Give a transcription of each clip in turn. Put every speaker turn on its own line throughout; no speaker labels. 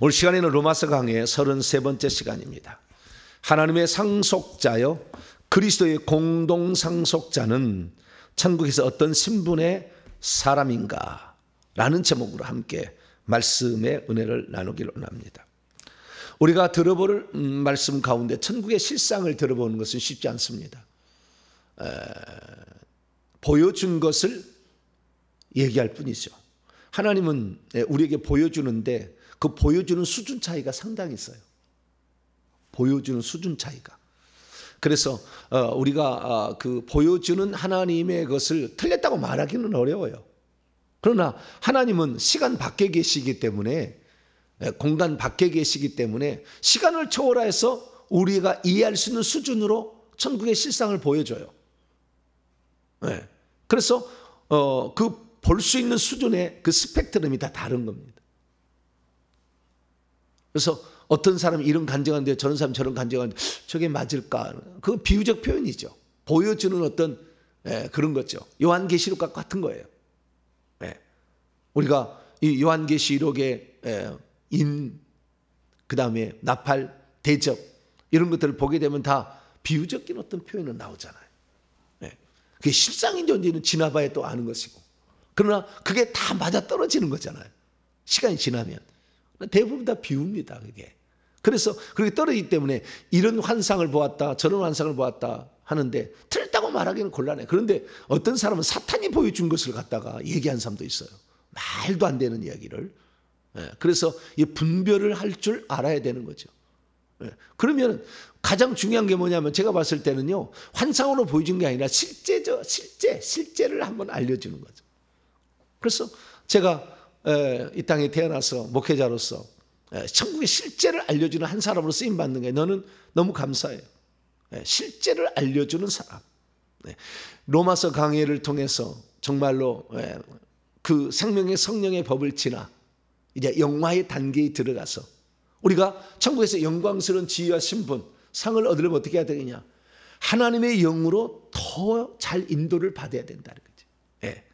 오늘 시간에는 로마서 강의 33번째 시간입니다. 하나님의 상속자요 그리스도의 공동 상속자는 천국에서 어떤 신분의 사람인가 라는 제목으로 함께 말씀의 은혜를 나누기를 원합니다. 우리가 들어볼 말씀 가운데 천국의 실상을 들어보는 것은 쉽지 않습니다. 보여준 것을 얘기할 뿐이죠. 하나님은 우리에게 보여주는데 그 보여주는 수준 차이가 상당히 있어요. 보여주는 수준 차이가. 그래서 우리가 그 보여주는 하나님의 것을 틀렸다고 말하기는 어려워요. 그러나 하나님은 시간 밖에 계시기 때문에, 공간 밖에 계시기 때문에 시간을 초월해서 우리가 이해할 수 있는 수준으로 천국의 실상을 보여줘요. 그래서 그 볼 수 있는 수준의 그 스펙트럼이 다 다른 겁니다. 그래서 어떤 사람이 이런 간증하는데 저런 사람이 저런 간증하는데 저게 맞을까? 그건 비유적 표현이죠. 보여주는 어떤 그런 거죠. 요한계시록과 같은 거예요. 우리가 이 요한계시록의 그 다음에 나팔, 대접 이런 것들을 보게 되면 다 비유적인 어떤 표현은 나오잖아요. 그게 실상인지 언제는 지나봐야 또 아는 것이고, 그러나 그게 다 맞아떨어지는 거잖아요. 시간이 지나면 대부분 다 비웁니다. 그게. 그래서 그렇게 떨어지기 때문에 이런 환상을 보았다 저런 환상을 보았다 하는데 틀렸다고 말하기는 곤란해요. 그런데 어떤 사람은 사탄이 보여준 것을 갖다가 얘기한 사람도 있어요. 말도 안 되는 이야기를. 그래서 이 분별을 할 줄 알아야 되는 거죠. 그러면 가장 중요한 게 뭐냐면 제가 봤을 때는요, 환상으로 보여준 게 아니라 실제죠. 실제를 한번 알려주는 거죠. 그래서 제가 이 땅에 태어나서 목회자로서 천국의 실제를 알려주는 한 사람으로 쓰임받는 게 너는 너무 감사해요. 실제를 알려주는 사람. 로마서 강해를 통해서 정말로 그 생명의 성령의 법을 지나 이제 영화의 단계에 들어가서 우리가 천국에서 영광스러운 지위와 신분, 상을 얻으려면 어떻게 해야 되느냐? 하나님의 영으로 더 잘 인도를 받아야 된다는 거죠.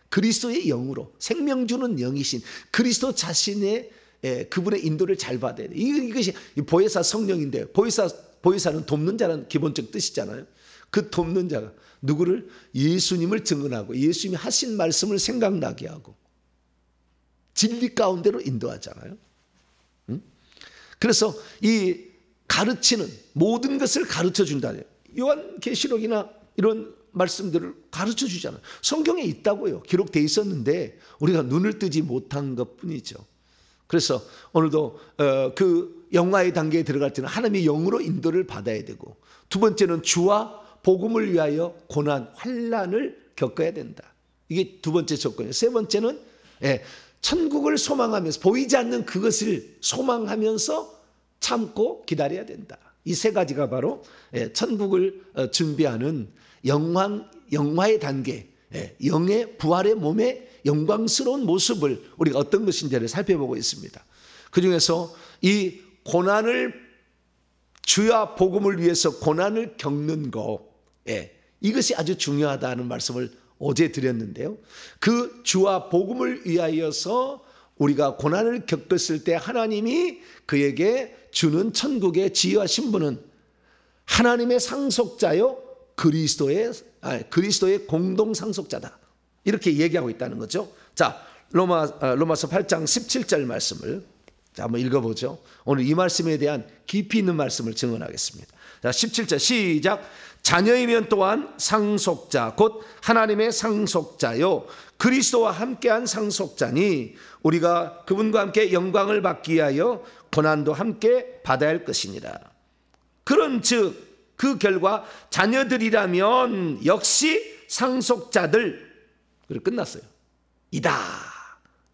그리스도의 영으로, 생명 주는 영이신 그리스도 자신의 그분의 인도를 잘 받아야 돼요. 이것이 보혜사 성령인데, 보혜사는 돕는 자라는 기본적 뜻이잖아요. 그 돕는 자가 누구를? 예수님을 증언하고 예수님이 하신 말씀을 생각나게 하고 진리 가운데로 인도하잖아요. 그래서 이 가르치는 모든 것을 가르쳐 준다네요. 요한계시록이나 이런 말씀들을 가르쳐 주잖아요. 성경에 있다고요. 기록되어 있었는데 우리가 눈을 뜨지 못한 것뿐이죠. 그래서 오늘도 그 영화의 단계에 들어갈 때는 하나님의 영으로 인도를 받아야 되고, 두 번째는 주와 복음을 위하여 고난, 환난을 겪어야 된다. 이게 두 번째 조건이에요. 세 번째는 천국을 소망하면서, 보이지 않는 그것을 소망하면서 참고 기다려야 된다. 이 세 가지가 바로 천국을 준비하는 영화의 단계, 영의 부활의 몸의 영광스러운 모습을 우리가 어떤 것인지를 살펴보고 있습니다. 그 중에서 이 고난을, 주야 복음을 위해서 고난을 겪는 것, 이것이 아주 중요하다는 말씀을 어제 드렸는데요. 그 주와 복음을 위하여서 우리가 고난을 겪었을 때 하나님이 그에게 주는 천국의 지위와 신분은 하나님의 상속자요 그리스도의 공동 상속자다. 이렇게 얘기하고 있다는 거죠. 자, 로마서 8장 17절 말씀을 한번 읽어보죠. 오늘 이 말씀에 대한 깊이 있는 말씀을 증언하겠습니다. 자, 17절 시작. 자녀이면 또한 상속자 곧 하나님의 상속자요 그리스도와 함께한 상속자니 우리가 그분과 함께 영광을 받기 위하여 고난도 함께 받아야 할 것이니라. 그런즉 그 결과 자녀들이라면 역시 상속자들. 그리고 끝났어요. 이다,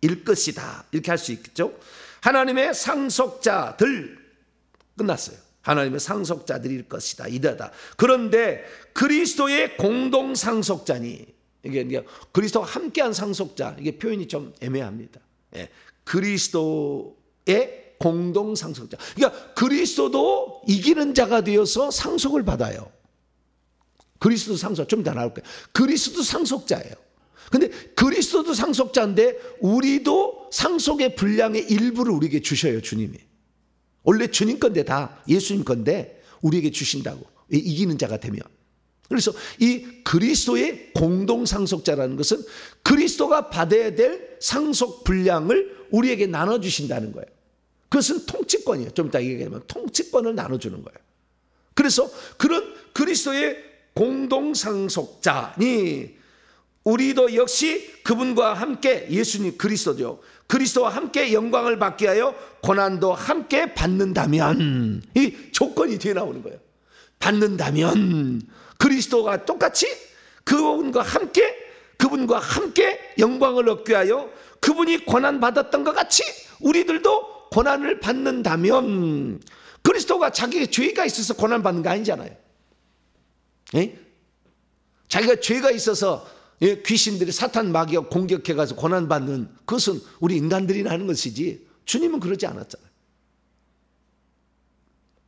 일 것이다, 이렇게 할 수 있겠죠. 하나님의 상속자들, 끝났어요. 하나님의 상속자들일 것이다, 이다다. 그런데 그리스도의 공동 상속자니, 이게 그리스도와 함께한 상속자, 이게 표현이 좀 애매합니다. 그리스도의 공동 상속자. 그러니까 그리스도도 이기는 자가 되어서 상속을 받아요. 그리스도 상속, 좀 이따 나올 거예요. 그리스도 상속자예요. 근데 그리스도도 상속자인데 우리도 상속의 분량의 일부를 우리에게 주셔요, 주님이. 원래 주님 건데 다 예수님 건데 우리에게 주신다고. 이기는 자가 되면. 그래서 이 그리스도의 공동 상속자라는 것은 그리스도가 받아야 될 상속 분량을 우리에게 나눠주신다는 거예요. 그것은 통치권이에요. 좀 이따 얘기하면 통치권을 나눠주는 거예요. 그래서 그런 그리스도의 공동 상속자니 우리도 역시 그분과 함께 예수님 그리스도죠. 그리스도와 함께 영광을 받게 하여 고난도 함께 받는다면 이 조건이 뒤에 나오는 거예요. 받는다면 그리스도가 똑같이 그분과 함께 영광을 얻게 하여 그분이 고난 받았던 것 같이 우리들도 고난을 받는다면 그리스도가 자기의 죄가 있어서 고난 받는 거 아니잖아요. 에? 자기가 죄가 있어서 귀신들이 사탄 마귀가 공격해가서 고난 받는 그것은 우리 인간들이 하는 것이지 주님은 그러지 않았잖아요.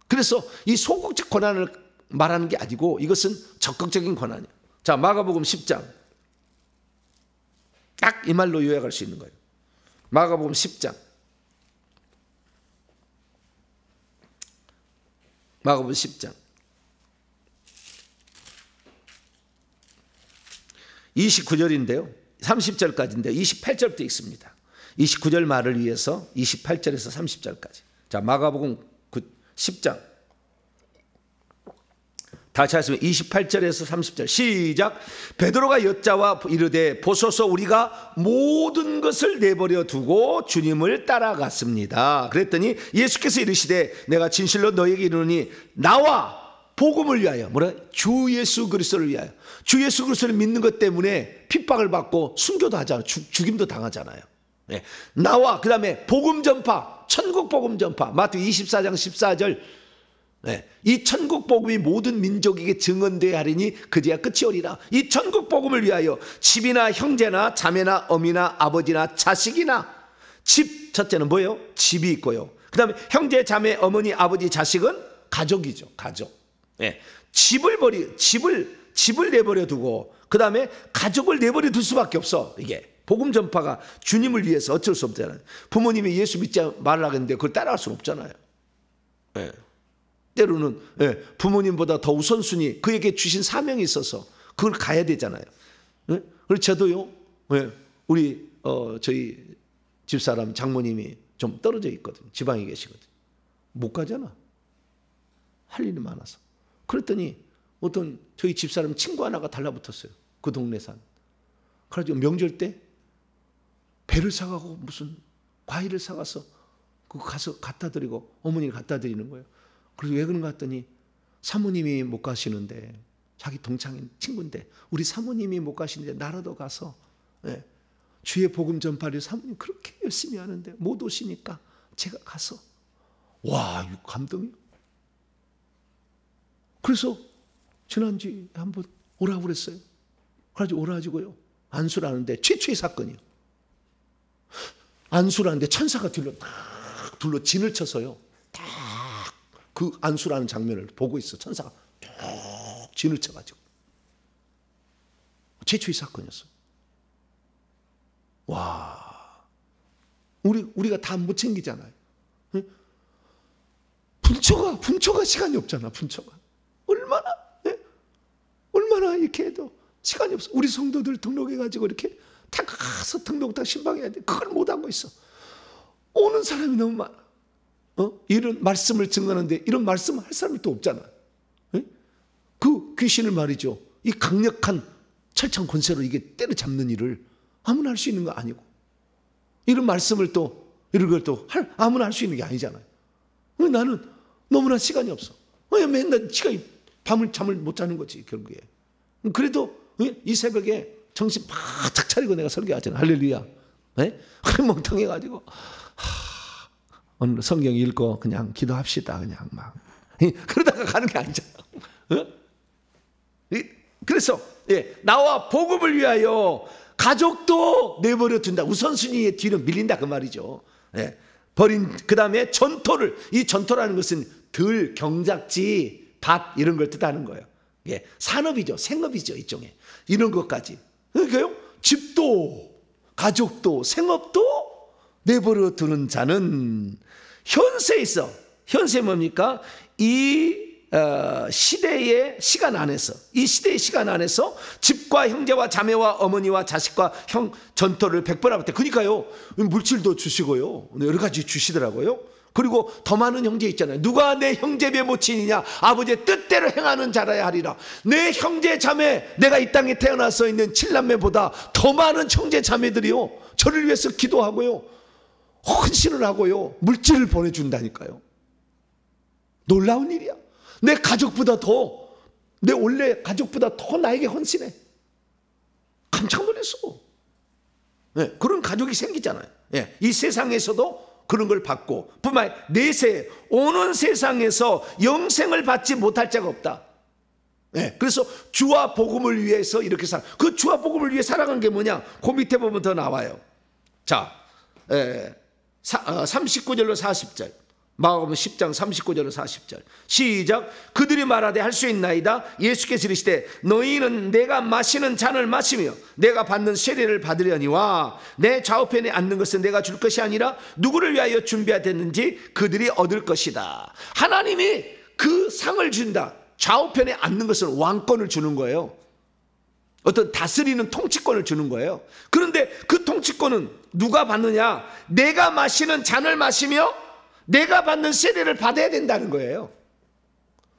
그래서 이 소극적 고난을 말하는 게 아니고 이것은 적극적인 고난이에요. 자, 마가복음 10장 딱 이 말로 요약할 수 있는 거예요. 마가복음 10장 마가복음 10장 29절인데요 30절까지인데 28절도 있습니다. 29절 말을 위해서 28절에서 30절까지. 자, 마가복음 10장 다시 하시면 28절에서 30절 시작. 베드로가 여짜와 이르되 보소서 우리가 모든 것을 내버려 두고 주님을 따라갔습니다. 그랬더니 예수께서 이르시되 내가 진실로 너에게 이르노니 나와 복음을 위하여 뭐라? 주 예수 그리스도를 위하여. 주 예수 그리스도를 믿는 것 때문에 핍박을 받고 순교도 하잖아요. 죽임도 당하잖아요. 네. 나와 그 다음에 복음 전파 천국 복음 전파 마태복음 24장 14절 네. 이 천국 복음이 모든 민족에게 증언되어야 하리니 그제야 끝이 오리라. 이 천국 복음을 위하여 집이나 형제나 자매나 어미나 아버지나 자식이나 집 첫째는 뭐예요? 집이 있고요. 그 다음에 형제 자매 어머니 아버지 자식은 가족이죠. 가족. 네. 집을 내버려 두고 그 다음에 가족을 내버려 둘 수밖에 없어. 이게 복음 전파가 주님을 위해서 어쩔 수 없잖아요. 부모님이 예수 믿지 말라 하는데 그걸 따라갈 수는 없잖아요. 네. 때로는 부모님보다 더 우선순위 그에게 주신 사명이 있어서 그걸 가야 되잖아요. 그래서 저도요 우리 저희 집사람 장모님이 좀 떨어져 있거든요. 지방에 계시거든요. 못 가잖아. 할 일이 많아서. 그랬더니 어떤 저희 집사람 친구 하나가 달라붙었어요. 그 동네 산. 그래가지고 명절 때 배를 사가고 무슨 과일을 사가서 그거 가서 갖다 드리고 어머니를 갖다 드리는 거예요. 그래서 왜 그런가 했더니 사모님이 못 가시는데 자기 동창인 친구인데 우리 사모님이 못 가시는데 나라도 가서 주의 복음 전파를 사모님 그렇게 열심히 하는데 못 오시니까 제가 가서 와 이거 감동이요. 그래서 지난주에 한번 오라고 그랬어요. 그래가지고 오라가지고요 안수라는데 최초의 사건이요. 안수라는데 천사가 둘러 진을 쳐서요 그 안수라는 장면을 보고 있어. 천사가 쭉 진을 쳐가지고 최초의 사건이었어. 와, 우리가 다 못 챙기잖아요. 분초가 시간이 없잖아. 분초가 얼마나 이렇게 해도 시간이 없어. 우리 성도들 등록해가지고 이렇게 다 가서 등록 다 신방해야 돼. 그걸 못 하고 있어. 오는 사람이 너무 많아. 이런 말씀을 증거하는데 이런 말씀을 할 사람이 또 없잖아. 그 귀신을 말이죠. 이 강력한 철창 권세로 이게 때려잡는 일을 아무나 할 수 있는 거 아니고 이런 말씀을 또 이런 걸 또 아무나 할 수 있는 게 아니잖아요. 나는 너무나 시간이 없어. 맨날 잠을 못 자는 거지 결국에. 그래도 이 새벽에 정신 바짝 차리고 내가 설교하잖아. 할렐루야. 멍텅해가지고 오늘 성경 읽고 그냥 기도합시다. 그냥 막 그러다가 가는 게 아니잖아. 그래서 나와 복음을 위하여 가족도 내버려 둔다. 우선순위의 뒤로 밀린다 그 말이죠. 버린 그 다음에 전토를 이 전토라는 것은 들 경작지 밭 이런 걸 뜻하는 거예요. 산업이죠. 생업이죠. 일종의 이런 것까지. 그러니까요. 집도 가족도 생업도 내버려 두는 자는 현세에 있어 현세 뭡니까? 이 시대의 시간 안에서, 이 시대의 시간 안에서 집과 형제와 자매와 어머니와 자식과 전토를 100번 때, 그러니까요 물질도 주시고요 여러 가지 주시더라고요. 그리고 더 많은 형제 있잖아요. 누가 내 형제의 모친이냐? 아버지의 뜻대로 행하는 자라야 하리라. 내 형제 자매, 내가 이 땅에 태어나서 있는 7남매보다 더 많은 형제 자매들이요 저를 위해서 기도하고요 헌신을 하고요 물질을 보내준다니까요. 놀라운 일이야. 내 가족보다 더, 내 원래 가족보다 더 나에게 헌신해. 깜짝 놀랐어. 네, 그런 가족이 생기잖아요. 네, 이 세상에서도 그런 걸 받고, 뿐만 아니라 내세 오는 세상에서 영생을 받지 못할 자가 없다. 네, 그래서 주와 복음을 위해서 이렇게 살아. 그 주와 복음을 위해 살아간 게 뭐냐? 그 밑에 보면 더 나와요. 자, 39절로 40절. 마가복음 10장 39절로 40절 시작. 그들이 말하되 할 수 있나이다. 예수께서 이르시되 너희는 내가 마시는 잔을 마시며 내가 받는 세례를 받으려니와 내 좌우편에 앉는 것은 내가 줄 것이 아니라 누구를 위하여 준비하였는지 그들이 얻을 것이다. 하나님이 그 상을 준다. 좌우편에 앉는 것은 왕권을 주는 거예요. 어떤 다스리는 통치권을 주는 거예요. 그런데 그 통치권은 누가 받느냐? 내가 마시는 잔을 마시며 내가 받는 세례를 받아야 된다는 거예요.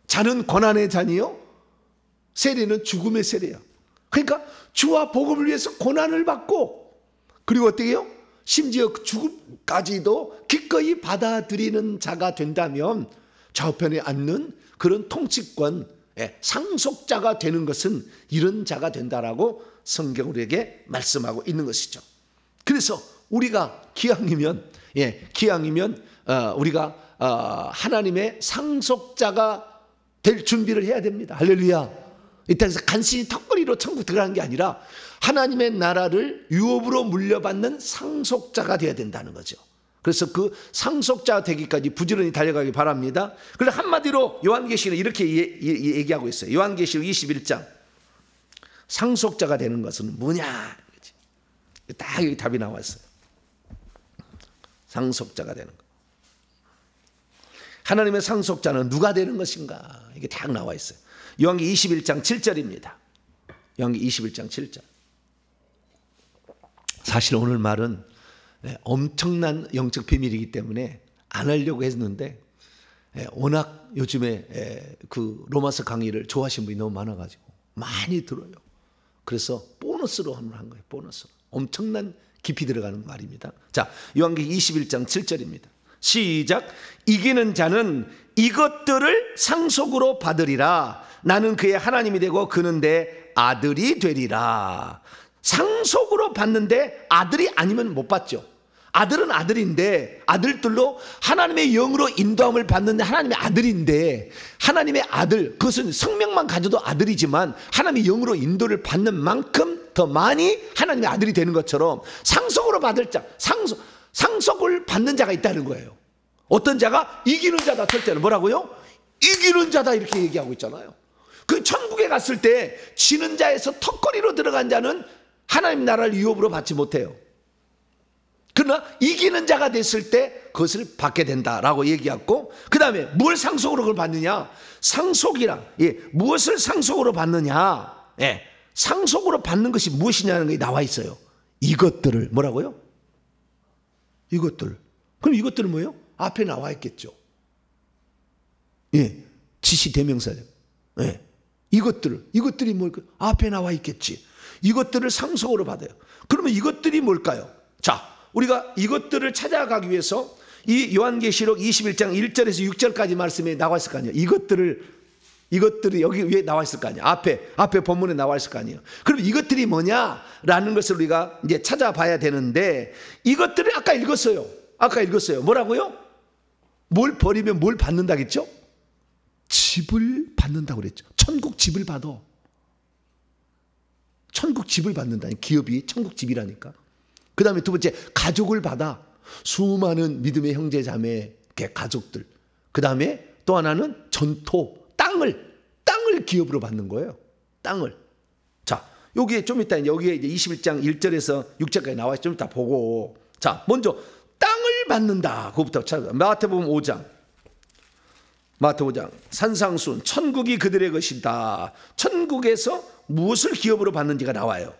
잔은 고난의 잔이요, 세례는 죽음의 세례야. 그러니까 주와 복음을 위해서 고난을 받고, 그리고 어떻게 해요? 심지어 죽음까지도 기꺼이 받아들이는 자가 된다면 좌우편에 앉는 그런 통치권 상속자가 되는 것은 이런 자가 된다라고 성경 우리에게 말씀하고 있는 것이죠. 그래서 우리가 기왕이면 우리가 하나님의 상속자가 될 준비를 해야 됩니다. 할렐루야. 이 땅에서 간신히 턱걸이로 천국 들어가는 게 아니라 하나님의 나라를 유업으로 물려받는 상속자가 되어야 된다는 거죠. 그래서 그 상속자가 되기까지 부지런히 달려가기 바랍니다. 그런데 한마디로 요한계시록 이렇게 얘기하고 있어요. 요한계시록 21장 상속자가 되는 것은 뭐냐? 딱 여기 답이 나와 있어요. 상속자가 되는 것. 하나님의 상속자는 누가 되는 것인가? 이게 딱 나와 있어요. 요한기 21장 7절입니다. 요한기 21장 7절. 사실 오늘 말은 엄청난 영적 비밀이기 때문에 안 하려고 했는데 워낙 요즘에 그 로마서 강의를 좋아하시는 분이 너무 많아가지고 많이 들어요. 그래서 보너스로 한 거예요. 보너스로. 엄청난 깊이 들어가는 말입니다. 자, 요한기 21장 7절입니다. 시작. 이기는 자는 이것들을 상속으로 받으리라. 나는 그의 하나님이 되고 그는 내 아들이 되리라. 상속으로 받는데 아들이 아니면 못 받죠. 아들은 아들인데, 아들들로 하나님의 영으로 인도함을 받는 하나님의 아들인데, 하나님의 아들, 그것은 성명만 가져도 아들이지만 하나님의 영으로 인도를 받는 만큼 더 많이 하나님의 아들이 되는 것처럼 상속으로 받을 자, 상속을 받는 자가 있다는 거예요. 어떤 자가 이기는 자다 할 때는 뭐라고요? 이기는 자다 이렇게 얘기하고 있잖아요. 그 천국에 갔을 때 지는 자에서 턱걸이로 들어간 자는 하나님 나라를 유업으로 받지 못해요. 그러나 이기는 자가 됐을 때 그것을 받게 된다라고 얘기했고, 그 다음에 뭘 상속으로 그걸 받느냐? 상속이란 무엇을 상속으로 받느냐? 상속으로 받는 것이 무엇이냐는 게 나와 있어요. 이것들을 뭐라고요? 이것들. 그럼 이것들은 뭐예요? 앞에 나와 있겠죠. 지시 대명사죠. 이것들이 뭘까? 앞에 나와 있겠지. 이것들을 상속으로 받아요. 그러면 이것들이 뭘까요? 자, 우리가 이것들을 찾아가기 위해서 이 요한계시록 21장 1절에서 6절까지 말씀에 나와 있을 거 아니에요. 이것들이 여기 위에 나와 있을 거 아니에요. 앞에 본문에 나와 있을 거 아니에요. 그럼 이것들이 뭐냐라는 것을 우리가 이제 찾아봐야 되는데, 이것들을 아까 읽었어요. 뭐라고요? 뭘 버리면 뭘 받는다겠죠? 집을 받는다고 그랬죠. 천국 집을 받아. 천국 집을 받는다니, 기업이 천국 집이라니까. 그 다음에 두 번째, 가족을 받아. 수많은 믿음의 형제 자매 가족들. 그 다음에 또 하나는 전토, 땅을 기업으로 받는 거예요. 땅을. 자, 여기에 좀 이따 여기에 이제 21장 1절에서 6절까지 나와 있어. 좀 이따 보고. 자, 먼저 땅을 받는다. 그거부터 찾아봐. 마태복음 5장. 마태복음 5장 산상수훈 천국이 그들의 것이다. 천국에서 무엇을 기업으로 받는지가 나와요.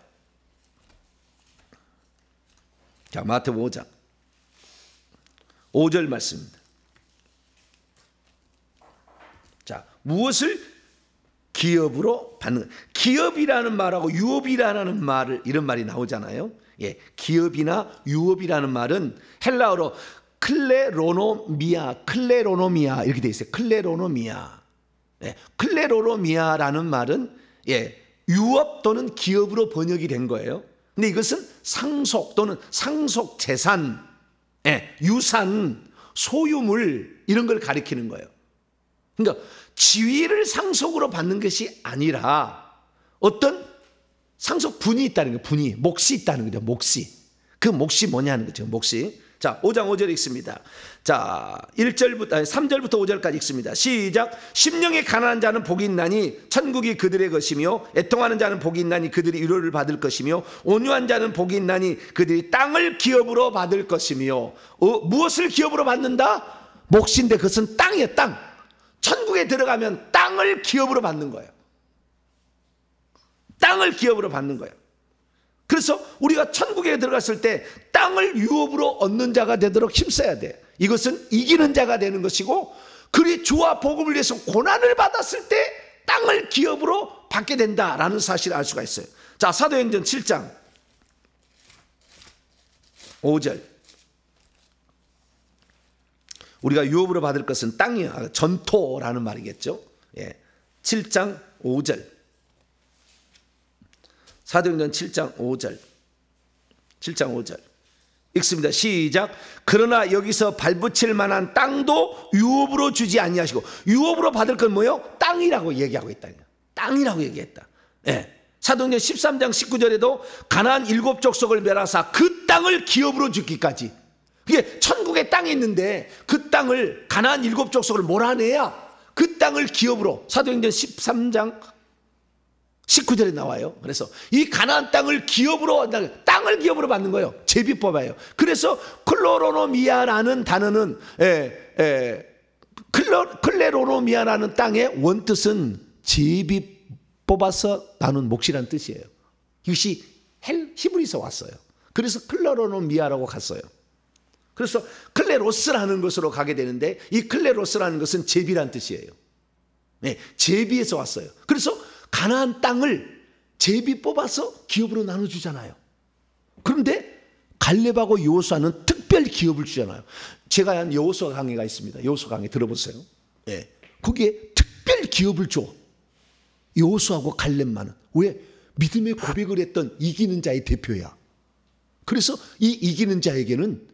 자, 마태복음 5장 5절 말씀입니다. 자, 무엇을 기업으로 받는, 기업이라는 말하고 유업이라는 말을, 이런 말이 나오잖아요. 예, 기업이나 유업이라는 말은 헬라어로 클레로노미아 이렇게 돼 있어요. 클레로노미아. 예, 클레로노미아라는 말은 유업 또는 기업으로 번역이 된 거예요. 근데 이것은 상속 또는 상속 재산, 유산, 소유물 이런 걸 가리키는 거예요. 그러니까 지위를 상속으로 받는 것이 아니라 어떤 상속분이 있다는 거예요. 분이, 몫이 있다는 거죠. 몫이. 그 몫이 뭐냐는 거죠. 몫이. 자, 5장 5절 읽습니다. 자, 3절부터 5절까지 읽습니다. 시작. 심령이 가난한 자는 복이 있나니 천국이 그들의 것이며, 애통하는 자는 복이 있나니 그들이 위로를 받을 것이며, 온유한 자는 복이 있나니 그들이 땅을 기업으로 받을 것이며. 무엇을 기업으로 받는다? 몫인데 그것은 땅이에요. 땅. 천국에 들어가면 땅을 기업으로 받는 거예요. 땅을 기업으로 받는 거예요. 그래서 우리가 천국에 들어갔을 때 땅을 유업으로 얻는 자가 되도록 힘써야 돼. 이것은 이기는 자가 되는 것이고, 그리 주와 복음을 위해서 고난을 받았을 때 땅을 기업으로 받게 된다라는 사실을 알 수가 있어요. 자, 사도행전 7장 5절. 우리가 유업으로 받을 것은 땅이야. 전토라는 말이겠죠. 7장 5절. 사도행전 7장 5절. 7장 5절. 읽습니다. 시작. 그러나 여기서 발붙일 만한 땅도 유업으로 주지 아니하시고, 유업으로 받을 건 뭐예요? 땅이라고 얘기하고 있다. 땅이라고 얘기했다. 사도행전 13장 19절에도 가나안 7족속을 멸하사 그 땅을 기업으로 주기까지. 그게 천국에 땅이 있는데 그 땅을, 가나안 7족속을 몰아내야 그 땅을 기업으로, 사도행전 13장 19절에 나와요. 그래서 이 가나안 땅을 기업으로, 땅을 기업으로 받는 거예요. 제비뽑아요. 그래서 클레로노미아라는 단어는 클레로노미아라는 땅의 원뜻은 제비 뽑아서 나눈 몫이라는 뜻이에요. 이것이 히브리서 왔어요. 그래서 클레로노미아라고 갔어요. 그래서 클레로스라는 것으로 가게 되는데, 이 클레로스라는 것은 제비라는 뜻이에요. 제비에서 왔어요. 그래서 가나안 땅을 제비 뽑아서 기업으로 나눠주잖아요. 그런데 갈렙하고 여호수아는 특별 기업을 주잖아요. 제가 한 여호수아 강의가 있습니다. 여호수아 강의 들어보세요. 거기에 특별 기업을 줘. 여호수아하고 갈렙만은. 왜? 믿음의 고백을 했던 이기는 자의 대표야. 그래서 이 이기는 자에게는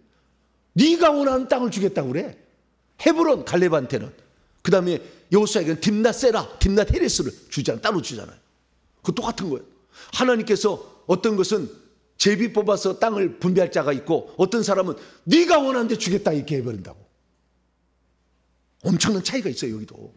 네가 원하는 땅을 주겠다고 그래. 헤브론, 갈렙한테는. 그 다음에 여호수아에게는 딥낫세라, 딥낫 헤레스를 주잖아요. 따로 주잖아요. 그거 똑같은 거예요. 하나님께서 어떤 것은 제비 뽑아서 땅을 분배할 자가 있고, 어떤 사람은 네가 원하는 데 주겠다 이렇게 해버린다고. 엄청난 차이가 있어요. 여기도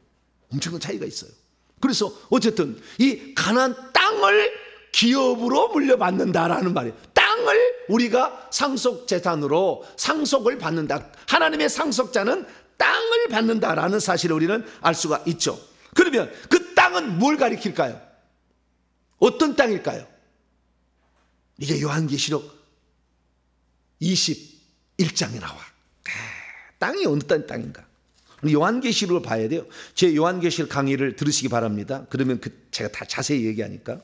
엄청난 차이가 있어요. 그래서 어쨌든 이 가나안 땅을 기업으로 물려받는다라는 말이에요. 땅을 우리가 상속 재산으로 상속을 받는다. 하나님의 상속자는 땅을 받는다라는 사실을 우리는 알 수가 있죠. 그러면 그 땅은 뭘 가리킬까요? 어떤 땅일까요? 이게 요한계시록 21장에 나와. 땅이 어느 땅인가? 요한계시록을 봐야 돼요. 제 요한계시록 강의를 들으시기 바랍니다. 그러면 제가 다 자세히 얘기하니까.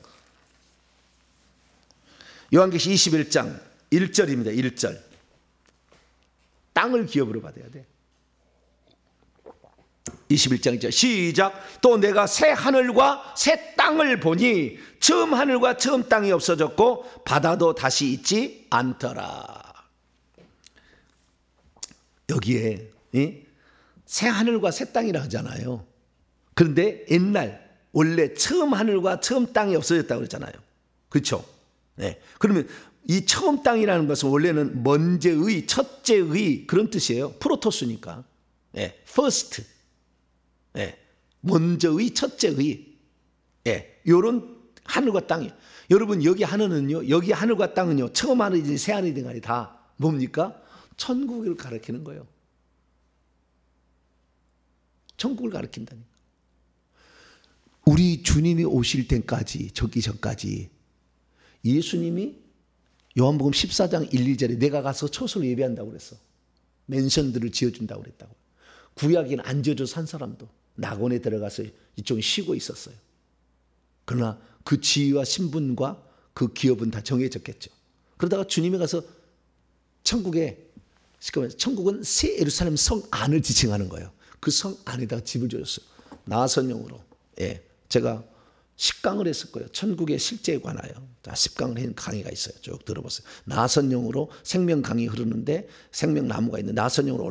요한계시 21장 1절입니다. 1절. 땅을 기업으로 받아야 돼. 21장이죠. 시작. 또 내가 새 하늘과 새 땅을 보니 처음 하늘과 처음 땅이 없어졌고 바다도 다시 있지 않더라. 여기에 새 하늘과 새 땅이라 하잖아요. 그런데 옛날 원래 처음 하늘과 처음 땅이 없어졌다고 그러잖아요. 그렇죠? 그러면 이 처음 땅이라는 것은 원래는 먼저의, 첫째의 그런 뜻이에요. 프로토스니까. first. 먼저의, 첫째의. 요런 하늘과 땅이. 여러분, 여기 하늘은요, 여기 하늘과 땅은요, 처음 하늘이든 새 하늘이든 간에 다 뭡니까? 천국을 가리키는 거예요. 천국을 가리킨다니까. 우리 주님이 오실 때까지, 적기 전까지 예수님이 요한복음 14장 1, 2절에 내가 가서 처소로 예배한다고 그랬어. 맨션들을 지어준다고 그랬다고. 구약에는 안 지어줘서 산 사람도 낙원에 들어가서 이쪽에 쉬고 있었어요. 그러나 그 지위와 신분과 그 기업은 다 정해졌겠죠. 그러다가 주님이 가서 천국은 새 예루살렘 성 안을 지칭하는 거예요. 그 성 안에다가 집을 줘줬어요. 나선용으로. 예, 제가 10강을 했을 거예요. 천국의 실제에 관하여. 자, 10강을 한 강의가 있어요. 쭉 들어보세요. 나선용으로 생명강이 흐르는데 생명나무가 있는 나선용으로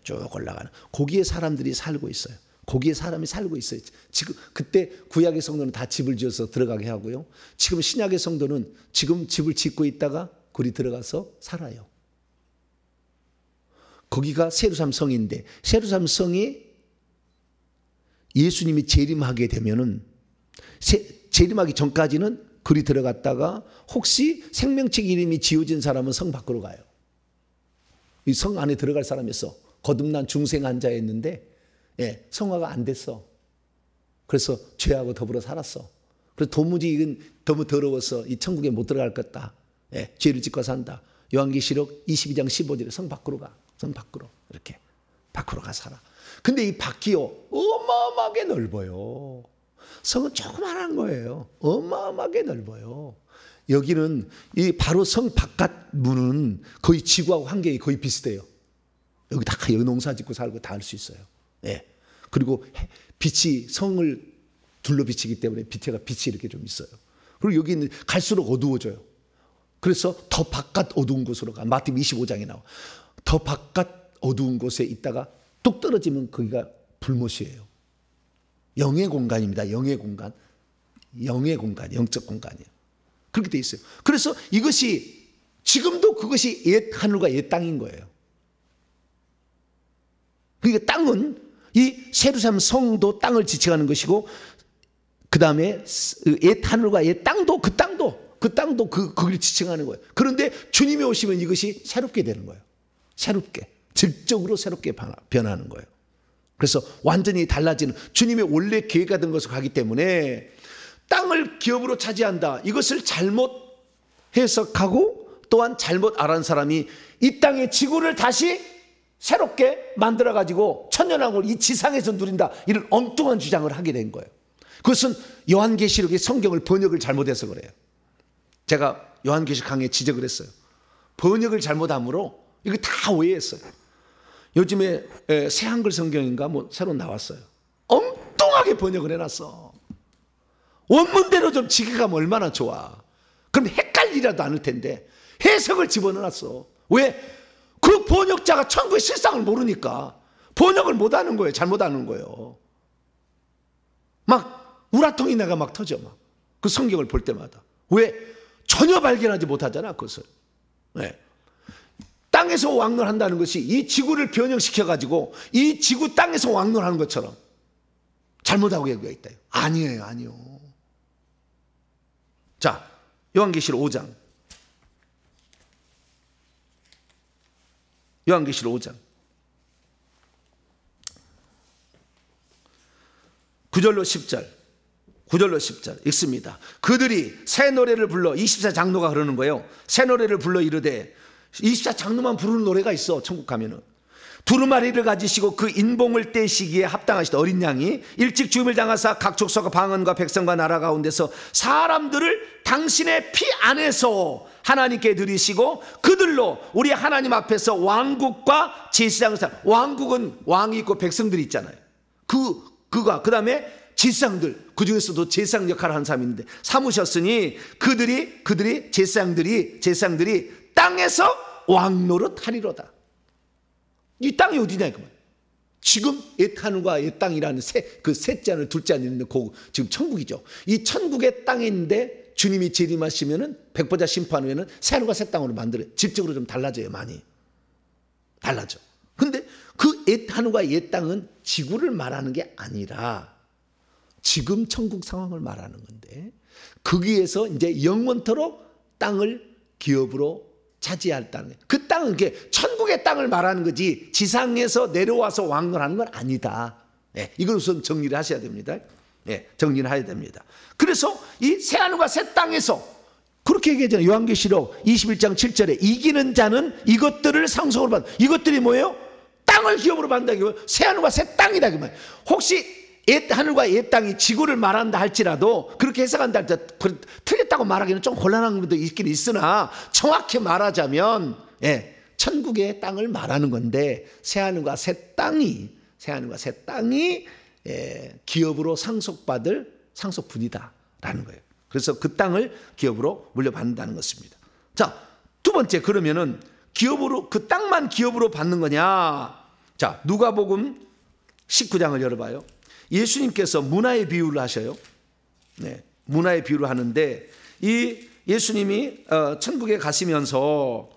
쭉 올라가는. 거기에 사람들이 살고 있어요. 거기에 사람이 살고 있어요. 지금 그때 구약의 성도는 다 집을 지어서 들어가게 하고요. 지금 신약의 성도는 지금 집을 짓고 있다가 거기 들어가서 살아요. 거기가 세루살렘 성인데 세루살렘 성이 예수님이 재림하게 되면은 재림하기 전까지는 거기 들어갔다가 혹시 생명책 이름이 지어진 사람은 성 밖으로 가요. 이 성 안에 들어갈 사람이었어. 거듭난 중생 환자였는데 예, 성화가 안 됐어. 그래서 죄하고 더불어 살았어. 그래서 도무지 이건 너무 더러워서 이 천국에 못 들어갈 것다. 예, 죄를 짓고 산다. 요한계시록 22장 15절에 성 밖으로 가. 성 밖으로 이렇게 밖으로 가 살아. 근데 이 밖이요 어마어마하게 넓어요. 성은 조그만한 거예요. 어마어마하게 넓어요. 여기는 이 바로 성 바깥 문은 거의 지구하고 환경이 거의 비슷해요. 여기 다 여기 농사 짓고 살고 다 할 수 있어요. 예. 그리고 빛이 성을 둘러 비치기 때문에 빛에가 빛이 이렇게 좀 있어요. 그리고 여기는 갈수록 어두워져요. 그래서 더 바깥 어두운 곳으로 가. 마태복음 25장에 나와. 더 바깥 어두운 곳에 있다가 뚝 떨어지면 거기가 불못이에요. 영의 공간입니다. 영의 공간. 영의 공간, 영적 공간이에요. 그렇게 돼 있어요. 그래서 이것이 지금도 그것이 옛 하늘과 옛 땅인 거예요. 그러니까 땅은 이 세루살렘 성도 땅을 지칭하는 것이고 그 다음에 옛 하늘과 옛 땅도 그 땅도 거기를 지칭하는 거예요. 그런데 주님이 오시면 이것이 새롭게 되는 거예요. 새롭게 질적으로 새롭게 변하는 거예요. 그래서 완전히 달라지는 주님의 원래 계획하던 것으로 가기 때문에 땅을 기업으로 차지한다. 이것을 잘못 해석하고 또한 잘못 알아는 사람이 이 땅의 지구를 다시 새롭게 만들어가지고 천년왕국을 이 지상에서 누린다. 이런 엉뚱한 주장을 하게 된 거예요. 그것은 요한계시록의 성경을 번역을 잘못해서 그래요. 제가 요한계시록 강의에 지적을 했어요. 번역을 잘못함으로 이거 다 오해했어요. 요즘에 새 한글 성경인가 뭐 새로 나왔어요. 엉뚱하게 번역을 해놨어. 원문대로 좀 지켜가면 얼마나 좋아. 그럼 헷갈리라도 않을 텐데 해석을 집어넣어놨어. 왜? 그 번역자가 천국의 실상을 모르니까 번역을 못하는 거예요. 잘못하는 거예요. 막 우라통이 내가 막 터져. 막 그 성경을 볼 때마다. 왜? 전혀 발견하지 못하잖아 그것을. 네. 땅에서 왕론한다는 것이 이 지구를 변형시켜가지고 이 지구 땅에서 왕론하는 것처럼 잘못하고 얘기가 있다. 아니에요. 자, 요한계시록 5장. 요한계시록 5장 9절로 10절 읽습니다. 그들이 새 노래를 불러 24장로가 그러는 거예요. 새 노래를 불러 이르되 24장로만 부르는 노래가 있어. 천국 가면은 두루마리를 가지시고 그 인봉을 떼시기에 합당하시다. 어린 양이 일찍 죽음을 당하사 각 족속과 방언과 백성과 나라 가운데서 사람들을 당신의 피 안에서 하나님께 드리시고 그들로 우리 하나님 앞에서 왕국과 제사장을 왕국은 왕이 있고 백성들이 있잖아요. 그 다음에 제사장들, 그 중에서도 제사장 역할을 하는 사람이 있는데 삼으셨으니 그들이 제사장들이 땅에서 왕노릇 하리로다. 이 땅이 어디냐 이거만. 지금 옛 하늘과 옛 땅이라는 그 셋째 하늘 둘째 하늘 있는 지금 천국이죠. 이 천국의 땅인데 주님이 재림하시면은 백보자 심판 후에는 새 하늘과 새 땅으로 만들어요. 질적으로 좀 달라져요. 많이 달라져. 근데 그 옛 하늘과 옛 땅은 지구를 말하는 게 아니라 지금 천국 상황을 말하는 건데 거기에서 이제 영원토록 땅을 기업으로 차지했다는 거예요. 그 땅은 천국의 땅을 말하는 거지 지상에서 내려와서 왕론하는 건 아니다. 예, 이걸 우선 정리를 하셔야 됩니다. 예, 정리를 해야 됩니다. 그래서 이 새하늘과 새 땅에서 그렇게 얘기하잖아요. 요한계시록 21장 7절에 이기는 자는 이것들을 상속으로 받는, 이것들이 뭐예요? 땅을 기업으로 받는다. 새하늘과 새 땅이다. 혹시 하늘과 옛 땅이 지구를 말한다 할지라도, 그렇게 해석한다 할지라도 틀렸다고 말하기는 좀 곤란한 부분도 있긴 있으나, 정확히 말하자면 천국의 땅을 말하는 건데, 새하늘과 새 땅이 기업으로 상속받을 상속분이다라는 거예요. 그래서 그 땅을 기업으로 물려받는다는 것입니다. 자, 두 번째, 그러면은 기업으로, 그 땅만 기업으로 받는 거냐? 자, 누가복음 19장을 열어봐요. 예수님께서 문화의 비유를 하셔요. 네, 문화의 비유를 하는데, 이 예수님이 천국에 가시면서,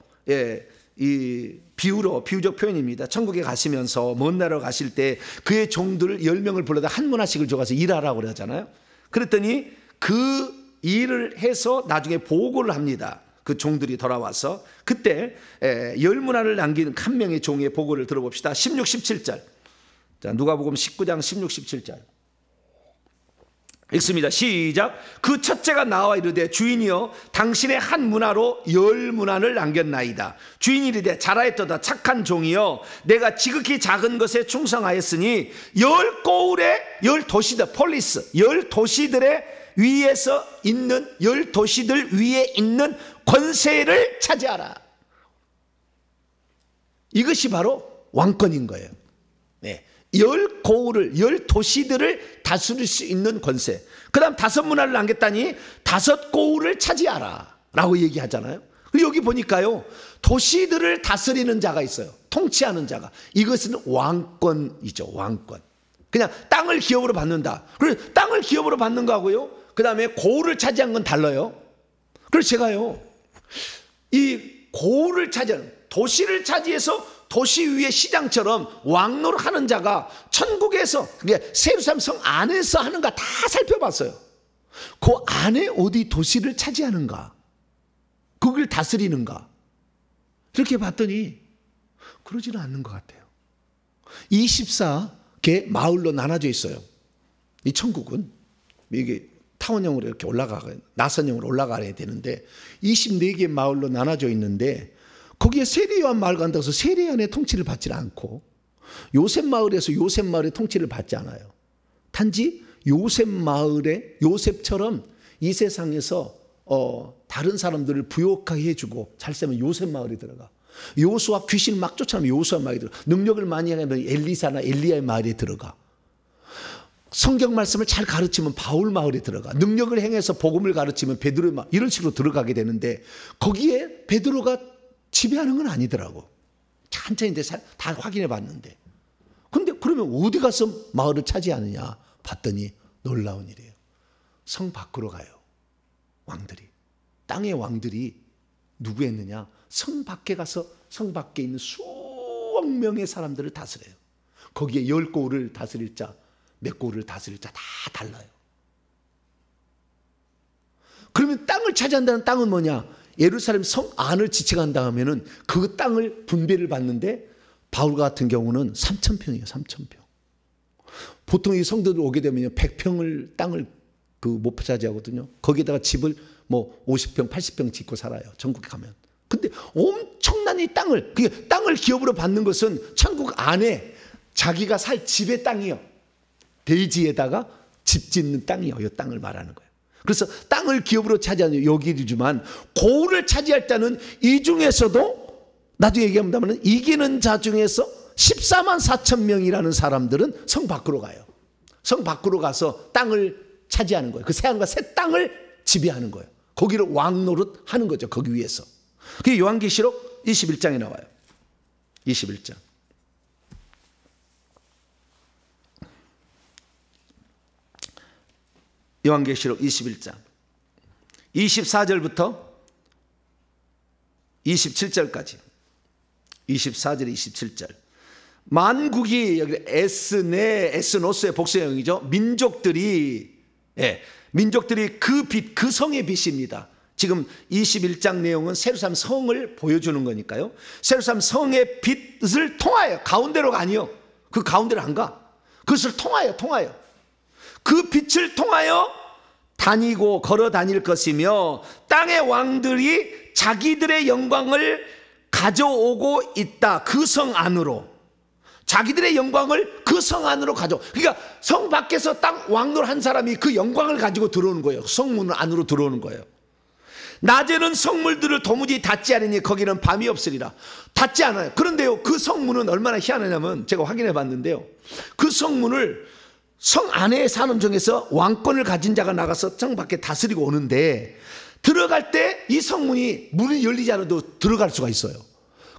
이 비유적 표현입니다. 천국에 가시면서 먼 나라로 가실 때 그의 종들 10명을 불러다 한 문화씩을 줘가서 일하라고 그러잖아요. 그랬더니 그 일을 해서 나중에 보고를 합니다. 그 종들이 돌아와서. 그때 10문화를 남긴 한 명의 종의 보고를 들어봅시다. 16, 17절. 자, 누가복음 19장 16, 17절 읽습니다. 시작. 그 첫째가 나와 이르되 주인이여 당신의 한 문화로 10문화를 남겼나이다. 주인이 이르되 잘하였도다 착한 종이여 내가 지극히 작은 것에 충성하였으니 10고을의 10도시들 폴리스 10도시들의 위에서 있는 10도시들 위에 있는 권세를 차지하라. 이것이 바로 왕권인 거예요. 네. 10고을을 10도시들을 다스릴 수 있는 권세. 그 다음 5문화를 남겼다니 5고을을 차지하라 라고 얘기하잖아요. 그리고 여기 보니까요, 도시들을 다스리는 자가 있어요. 통치하는 자가. 이것은 왕권이죠. 왕권. 그냥 땅을 기업으로 받는다. 그래서 땅을 기업으로 받는 거하고요, 그 다음에 고을을 차지한 건 달라요. 그래서 제가요, 이 고을을 차지하는, 도시를 차지해서 도시 위의 시장처럼 왕노를 하는 자가 천국에서, 그러니까 예루살렘 성 안에서 하는가 다 살펴봤어요. 그 안에 어디 도시를 차지하는가, 거기를 다스리는가, 이렇게 봤더니 그러지는 않는 것 같아요. 24개 마을로 나눠져 있어요. 이 천국은 이게 타원형으로 이렇게 나선형으로 올라가야 되는데 24개 마을로 나눠져 있는데, 거기에 세례요한 마을 간다고 해서 세례요한의 통치를 받지 않고, 요셉 마을에서 요셉 마을의 통치를 받지 않아요. 단지 요셉 마을에 요셉처럼 이 세상에서 다른 사람들을 부욕하게 해주고 잘 살면 요셉 마을에 들어가. 요수아 귀신을 막 쫓아내면 요수아 마을에 들어가. 능력을 많이 하면 엘리사나 엘리야의 마을에 들어가. 성경 말씀을 잘 가르치면 바울 마을에 들어가. 능력을 행해서 복음을 가르치면 베드로의 마을, 이런 식으로 들어가게 되는데, 거기에 베드로가 지배하는 건 아니더라고. 천천히 다 확인해 봤는데. 근데 그러면 어디 가서 마을을 차지하느냐 봤더니 놀라운 일이에요. 성 밖으로 가요. 왕들이. 땅의 왕들이 누구였느냐? 성 밖에 가서 성 밖에 있는 수억 명의 사람들을 다스려요. 거기에 10고을을 다스릴 자, 몇 고을을 다스릴 자 다 달라요. 그러면 땅을 차지한다는 땅은 뭐냐? 예루살렘 성 안을 지칭한다 하면은 그 땅을 분배를 받는데, 바울 같은 경우는 3,000평이에요. 3,000평. 보통 이 성도들 오게 되면 100평을 땅을 못 차지하거든요. 거기에다가 집을 뭐 50평, 80평 짓고 살아요. 전국에 가면. 근데 엄청난 이 땅을, 그게 땅을 기업으로 받는 것은 천국 안에 자기가 살 집의 땅이요. 대지에다가 집 짓는 땅이요. 이 땅을 말하는 거예요. 그래서 땅을 기업으로 차지하는 여기지만, 고을을 차지할 때는 이 중에서도 나도 얘기합니다만 이기는 자 중에서 14만 4천 명이라는 사람들은 성 밖으로 가요. 성 밖으로 가서 땅을 차지하는 거예요. 그 새하늘과 새 땅을 지배하는 거예요. 거기를 왕노릇 하는 거죠. 거기 위에서. 그게 요한계시록 21장에 나와요. 21장. 요한계시록 21장 24절부터 27절까지 24절 27절 만국이, 여기 에스노스의 복수형이죠. 민족들이 그 빛, 그 성의 빛입니다. 지금 21장 내용은 세루살렘 성을 보여주는 거니까요. 세루살렘 성의 빛을 통하여 가운데로가 아니요. 그 가운데로 안 가. 그것을 통하여 그 빛을 통하여 다니고 걸어 다닐 것이며 땅의 왕들이 자기들의 영광을 가져오고 있다. 그 성 안으로. 자기들의 영광을 그 성 안으로 가져. 그러니까 성 밖에서 땅 왕노를 한 사람이 그 영광을 가지고 들어오는 거예요. 성문 안으로 들어오는 거예요. 낮에는 성물들을 도무지 닫지 않으니 거기는 밤이 없으리라. 닫지 않아요. 그런데요, 그 성문은 얼마나 희한하냐면 제가 확인해 봤는데요, 그 성문을 성 안에 사는 중에서 왕권을 가진 자가 나가서 성 밖에 다스리고 오는데, 들어갈 때 이 성문이 문이 열리지 않아도 들어갈 수가 있어요.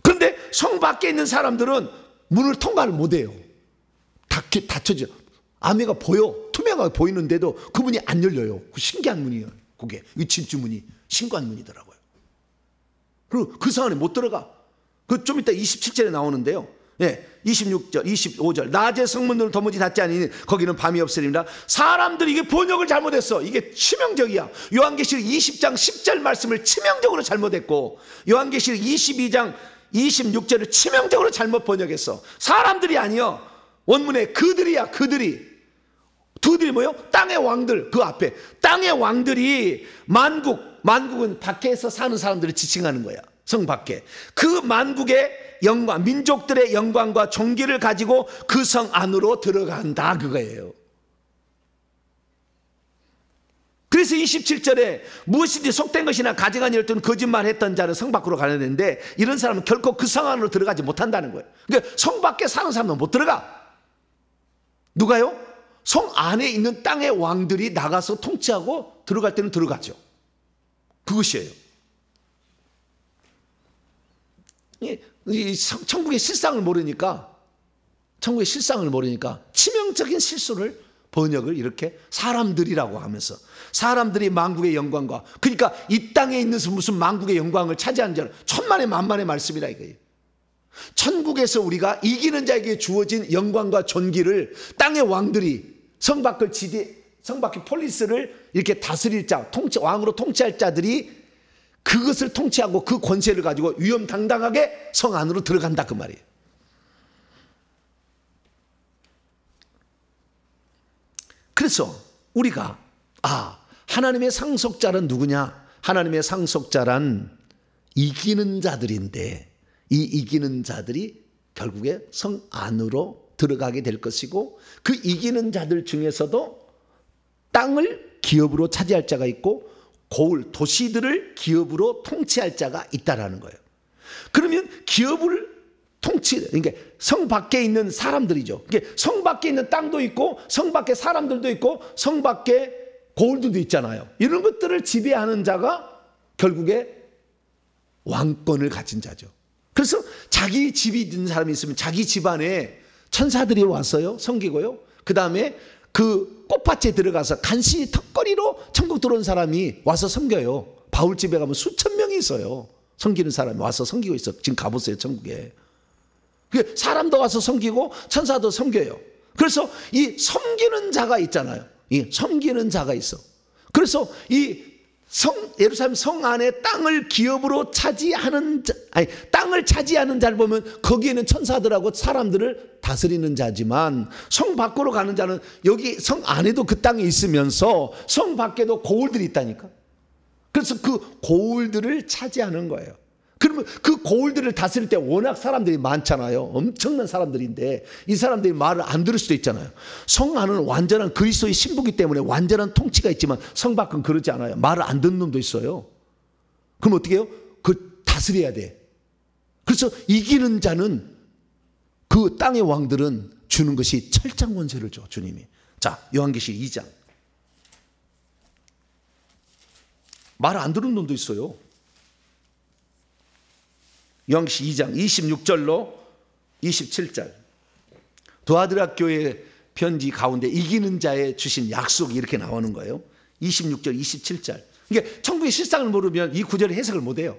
그런데 성 밖에 있는 사람들은 문을 통과를 못해요. 닫혀져. 안에가 보여. 투명하게 보이는데도 그 문이 안 열려요. 신기한 문이에요. 그게 진주문이 신기한 문이더라고요. 그리고 그 성 안에 못 들어가. 그 좀 이따 27절에 나오는데요, 26절, 25절. 낮에 성문들은 도무지 닫지 않으니 거기는 밤이 없으리라. 사람들이 이게 번역을 잘못했어. 이게 치명적이야. 요한계시록 20장 10절 말씀을 치명적으로 잘못했고, 요한계시록 22장 26절을 치명적으로 잘못 번역했어. 사람들이 아니여. 원문에 그들이야. 그들이 뭐요? 땅의 왕들. 그 앞에 땅의 왕들이 만국은 밖에서 사는 사람들을 지칭하는 거야. 성 밖에 그 만국의 영광, 민족들의 영광과 존귀를 가지고 그 성 안으로 들어간다, 그거예요. 그래서 27절에 무엇이든지 속된 것이나 가증한 일을 든 거짓말했던 자는 성 밖으로 가야 되는데, 이런 사람은 결코 그 성 안으로 들어가지 못한다는 거예요. 그러니까 성 밖에 사는 사람은 못 들어가. 누가요? 성 안에 있는 땅의 왕들이 나가서 통치하고 들어갈 때는 들어가죠. 그것이에요. 이 천국의 실상을 모르니까 치명적인 실수를, 번역을 이렇게 사람들이라고 하면서, 사람들이 만국의 영광과, 그러니까 이 땅에 있는 무슨 만국의 영광을 차지하는 자는 천만의 만만의 말씀이라 이거예요. 천국에서 우리가 이기는 자에게 주어진 영광과 존귀를 땅의 왕들이 성 밖의 폴리스를 이렇게 다스릴 자, 왕으로 통치할 자들이 그것을 통치하고 그 권세를 가지고 위험당당하게 성 안으로 들어간다, 그 말이에요. 그래서 우리가 하나님의 상속자는 누구냐? 하나님의 상속자란 이기는 자들인데, 이 이기는 자들이 결국에 성 안으로 들어가게 될 것이고, 그 이기는 자들 중에서도 땅을 기업으로 차지할 자가 있고 고을, 도시들을 기업으로 통치할 자가 있다라는 거예요. 그러면 기업을 그러니까 성 밖에 있는 사람들이죠. 그러니까 성 밖에 있는 땅도 있고 성 밖에 사람들도 있고 성 밖에 고을들도 있잖아요. 이런 것들을 지배하는 자가 결국에 왕권을 가진 자죠. 그래서 자기 집이 있는 사람이 있으면 자기 집안에 천사들이 왔어요. 섬기고요. 그 다음에 그 꽃밭에 들어가서 간신히 턱걸이로 천국 들어온 사람이 와서 섬겨요. 바울 집에 가면 수천 명이 있어요. 섬기는 사람이 와서 섬기고 있어. 지금 가보세요, 천국에. 사람도 와서 섬기고 천사도 섬겨요. 그래서 이 섬기는 자가 있잖아요. 이 섬기는 자가 있어. 그래서 이 예루살렘 성 안에 땅을 기업으로 차지하는 자, 땅을 차지하는 자를 보면 거기에는 천사들하고 사람들을 다스리는 자지만, 성 밖으로 가는 자는 여기 성 안에도 그 땅에 있으면서 성 밖에도 고을들이 있다니까. 그래서 그 고을들을 차지하는 거예요. 그러면 그 고을들을 다스릴 때 워낙 사람들이 많잖아요. 엄청난 사람들인데 이 사람들이 말을 안 들을 수도 있잖아요. 성 안은 완전한 그리스도의 신부기 때문에 완전한 통치가 있지만 성 밖은 그러지 않아요. 말을 안 듣는 놈도 있어요. 그럼 어떻게 해요? 그 다스려야 돼. 그래서 이기는 자는 그 땅의 왕들은 주는 것이 철장 권세를 줘, 주님이. 자, 요한계시록 2장. 말을 안 듣는 놈도 있어요. 요한계시록 2장 26절로 27절. 도아드라 교회 편지 가운데 이기는 자에 주신 약속이 이렇게 나오는 거예요. 26절, 27절. 이게 천국의 실상을 모르면 이 구절의 해석을 못해요.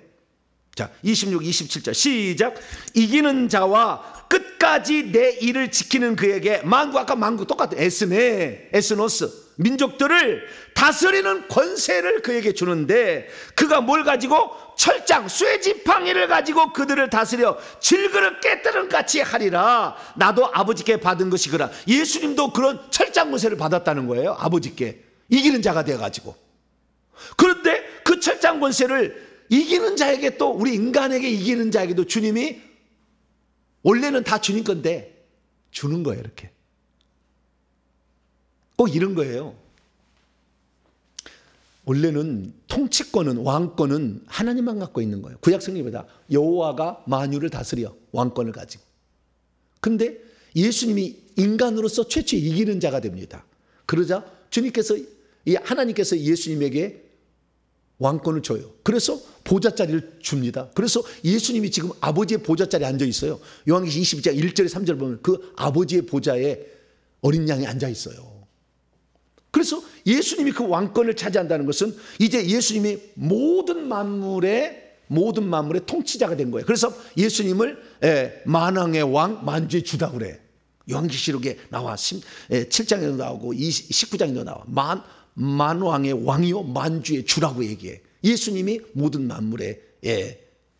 자, 26, 27절 시작. 이기는 자와 끝까지 내 일을 지키는 그에게 만국, 아까 만국 똑같은 에스노스 민족들을 다스리는 권세를 그에게 주는데, 그가 뭘 가지고? 철장 쇠지팡이를 가지고 그들을 다스려 질그릇 깨뜨린 같이 하리라. 나도 아버지께 받은 것이거라. 예수님도 그런 철장 권세를 받았다는 거예요. 아버지께 이기는 자가 되어가지고. 그런데 그 철장 권세를 이기는 자에게, 또 우리 인간에게 이기는 자에게도 주님이 원래는 다 주님 건데 주는 거예요. 이렇게 꼭 이런 거예요. 원래는 통치권은, 왕권은 하나님만 갖고 있는 거예요. 구약 성경보다 여호와가 만유를 다스려 왕권을 가지고. 근데 예수님이 인간으로서 최초 이기는 자가 됩니다. 그러자 주님께서, 하나님께서 예수님에게 왕권을 줘요. 그래서 보좌자리를 줍니다. 그래서 예수님이 지금 아버지의 보좌자리에 앉아 있어요. 요한계시록 22장 1절에 3절을 보면 그 아버지의 보좌에 어린 양이 앉아 있어요. 그래서 예수님이 그 왕권을 차지한다는 것은 이제 예수님이 모든 만물의 통치자가 된 거예요. 그래서 예수님을 만왕의 왕, 만주의 주다 그래. 요한계시록에 나와 7장에도 나오고 19장에도 나와. 만왕의 왕이요 만주의 주라고 얘기해. 예수님이 모든 만물의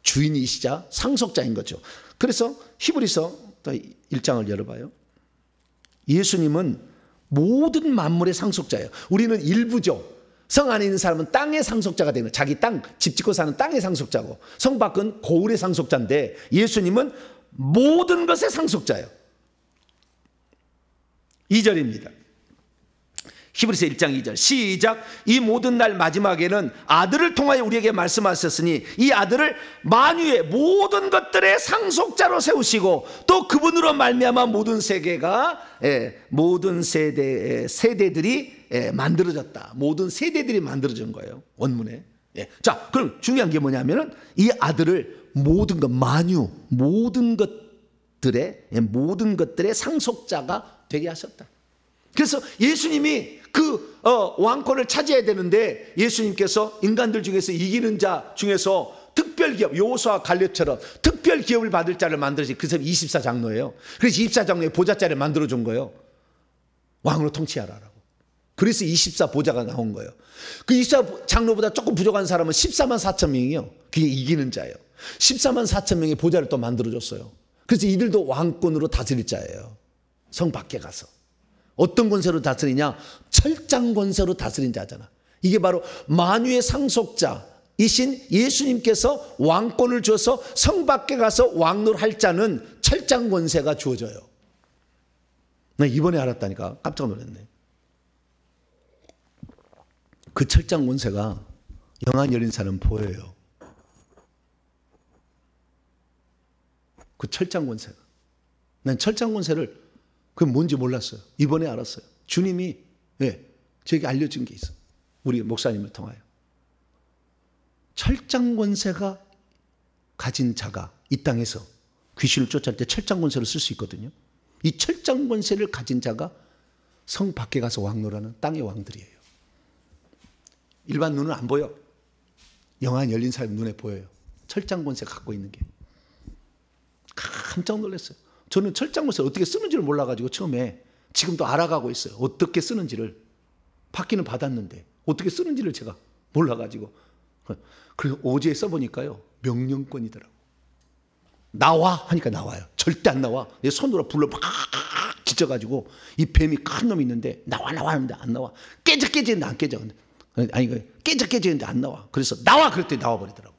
주인이시자 상속자인 거죠. 그래서 히브리서 1장을 열어봐요. 예수님은 모든 만물의 상속자예요. 우리는 일부죠. 성 안에 있는 사람은 땅의 상속자가 되는, 자기 땅, 집 짓고 사는 땅의 상속자고, 성 밖은 고을의 상속자인데 예수님은 모든 것의 상속자예요. 2절입니다. 히브리서 1장 2절 시작. 이 모든 날 마지막에는 아들을 통하여 우리에게 말씀하셨으니 이 아들을 만유의 모든 것들의 상속자로 세우시고 또 그분으로 말미암아 모든 세계가 모든 세대들이 만들어졌다. 모든 세대들이 만들어진 거예요. 원문에. 자, 그럼 중요한 게 뭐냐면은 이 아들을 모든 것, 만유, 모든 것들의 상속자가 되게 하셨다. 그래서 예수님이 그 왕권을 차지해야 되는데 예수님께서 인간들 중에서 이기는 자 중에서 특별 기업, 여호수아 갈렙처럼 특별 기업을 받을 자를 만들어서 그 사람이 24장로예요. 그래서 24장로의 보좌자를 만들어준 거예요. 왕으로 통치하라라고. 그래서 24보좌가 나온 거예요. 그 24장로보다 조금 부족한 사람은 14만 4천 명이요. 그게 이기는 자예요. 14만 4천 명의 보좌를 또 만들어줬어요. 그래서 이들도 왕권으로 다스릴 자예요. 성 밖에 가서. 어떤 권세로 다스리냐? 철장 권세로 다스린 자잖아. 이게 바로 만유의 상속자이신 예수님께서 왕권을 줘서 성 밖에 가서 왕노할 자는 철장 권세가 주어져요. 나 이번에 알았다니까. 깜짝 놀랐네. 그 철장 권세가 영안 열린 사람 보여요. 그 철장 권세가. 난 철장 권세를 그게 뭔지 몰랐어요. 이번에 알았어요. 주님이 저에게 알려준 게 있어요. 우리 목사님을 통하여. 철장 권세가 가진 자가 이 땅에서 귀신을 쫓아낼 때 철장 권세를 쓸 수 있거든요. 이 철장 권세를 가진 자가 성 밖에 가서 왕노라는 땅의 왕들이에요. 일반 눈은 안 보여. 영안 열린 사람 눈에 보여요. 철장 권세 갖고 있는 게. 깜짝 놀랐어요. 저는 철장 권세를 어떻게 쓰는지를 몰라가지고 처음에, 지금도 알아가고 있어요. 어떻게 쓰는지를. 받기는 받았는데 어떻게 쓰는지를 제가 몰라가지고. 그래서 어제 써보니까요, 명령권이더라고. 나와 하니까 나와요. 절대 안 나와. 내 손으로 불러 막 지쳐가지고 이 뱀이 큰 놈이 있는데 나와 하는데 안 나와. 깨졌는데 안 깨져. 아니 깨졌는데 안 나와. 그래서 나와 그랬더니 나와버리더라고.